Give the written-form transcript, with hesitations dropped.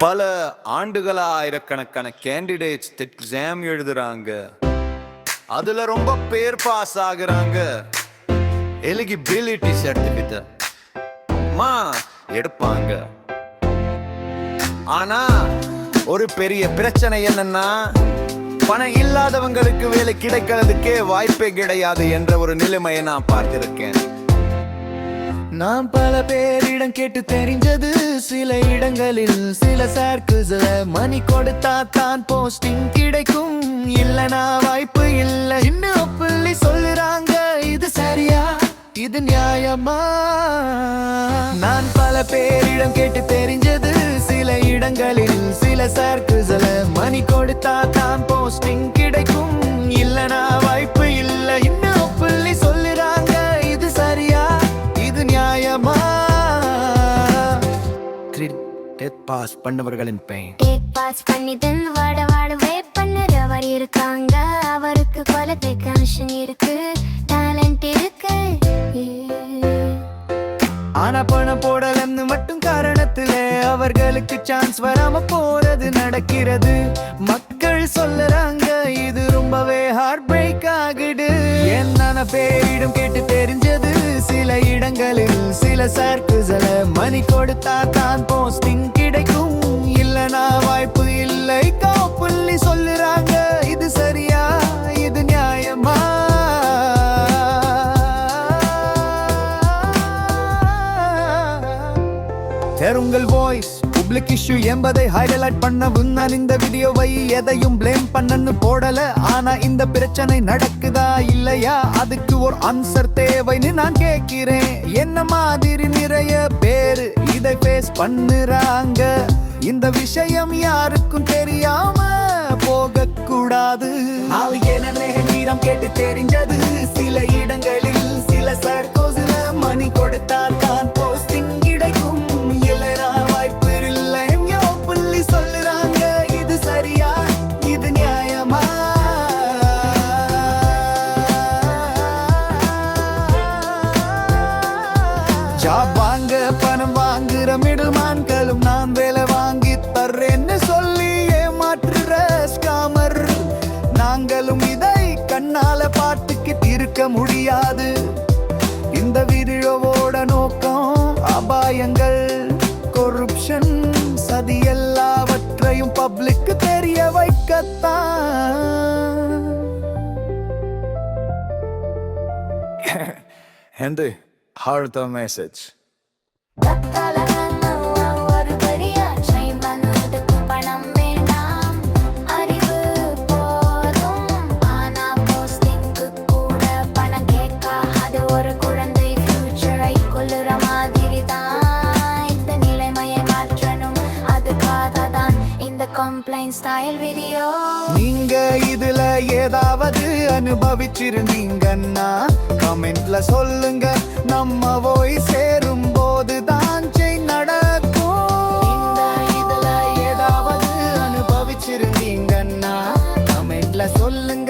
பல ஆண்டுகளா ஆயிரக்கணக்கான கேண்டிடேட்ஸ் எக்ஸாம் எழுதுறாங்க. அதுல ரொம்ப பேர் பாஸ் ஆகுறாங்க. எலிஜிபிலிட்டி சர்டிபிகேட் எடுப்பாங்க. ஆனா ஒரு பெரிய பிரச்சனை என்னன்னா, பணம் இல்லாதவங்களுக்கு வேலை கிடைக்கிறதுக்கே வாய்ப்பே கிடையாது என்ற ஒரு நிலைமையை நான் பார்த்திருக்கேன். நான் பல பேரிடம் கேட்டு தெரிஞ்சது, சில இடங்களில் சில சர்க்கிள்ஸ்ல மணி கொடுத்தா தான் போஸ்டிங் கிடைக்கும், இல்லனா வாய்ப்பு இல்ல இன்னும் புள்ளி சொல்லுறாங்க. இது சரியா? இது நியாயமா? நான் பல பேரிடம் கேட்டு தெரிஞ்சது, சில இடங்களில் சில சர்க்கிள்ஸ்ல மணி கொடுத்தா தான் போஸ்டிங் கிடைக்கும், இல்லனா வாய்ப்பு இல்ல இன்னும் புள்ளி சொல்லுறாங்க. இது சரியா? இது நியாயமா? டெட் பாஸ் பண்ணவர்களின் பெயின், டெட் பாஸ் பண்ணிதன் வாடவே பண்ணுறவர் இருக்காங்க. அவருக்கு குவாலிஃபை கமிஷன் இருக்கு, டேலண்ட் இருக்கு. ஆனா பணம் போடலன்னு மட்டும் காரணத்துல அவர்களுக்கு சான்ஸ் வராம போறது நடக்கிறது. மக்கள் சொல்லுறாங்க இது ரொம்பவே ஹார்ட் பிரேக் ஆகுது. என்ன பேரிடம் கேட்டு தெரிஞ்சது, சில இடங்களில் சில சர்க்கிள்ஸ்ல மணி கொடுத்தா தான் போஸ்டிங் கிடைக்கும், இல்லனா வாய்ப்பு இல்லை புள்ளி சொல்லுறாங்க. இது சரியா? இது நியாயமா? உங்கள் வாய்ஸ் பப்ளிக் இஷ்யூ என்பதை ஹைலைட் பண்ணவும் நான் இந்த வீடியோவை எதையும் பிளேம் பண்ணன்னு போடல. ஆனா இந்த பிரச்சனை நடக்குதா இல்லையா, அதுக்கு ஒரு ஆன்சர் தேவைன்னு நான் கேட்கிறேன். என்ன மாதிரி நிறைய பேரு இதை ஃபேஸ் பண்ணுறாங்க. இந்த விஷயம் யாருக்கும் தெரியாம போக கூடாது. நேரம் கேட்டு தெரிஞ்சது, சில இடங்களில் சில சர்க்கோஸ்ல மணி கொடுத்தா தான் போஸ்டிங் கிடைக்கும், இல்லனா வாய்ப்பு இல்லை புள்ளி சொல்லுறாங்க. இது சரியா? இது நியாயமா? ஜாப் வாங்க பணம் வாங்குற மிடில்மேன்களும் நான் வேலை வாங்கி தர்றேன்னு சொல்லி ஏமாற்றுற ஸ்காமர். நாங்களும் இதை கண்ணால பாட்டுக்கிட்டு இருக்க முடியாது. இந்த வீடியோவோட நோக்கம் அபாயங்கள், கொரப்ஷன், சதி எல்லாவற்றையும் பப்ளிக்கு தெரிய வைக்கத்தான். And the heart of message. நீங்க இதுல ஏதாவது அனுபவிச்சிருந்தீங்கன்னா கமெண்ட்ல சொல்லுங்க. நம்ம போய் சேரும் போது தான் நடக்கும். இதுல ஏதாவது அனுபவிச்சிருந்தீங்கன்னா கமெண்ட்ல சொல்லுங்க.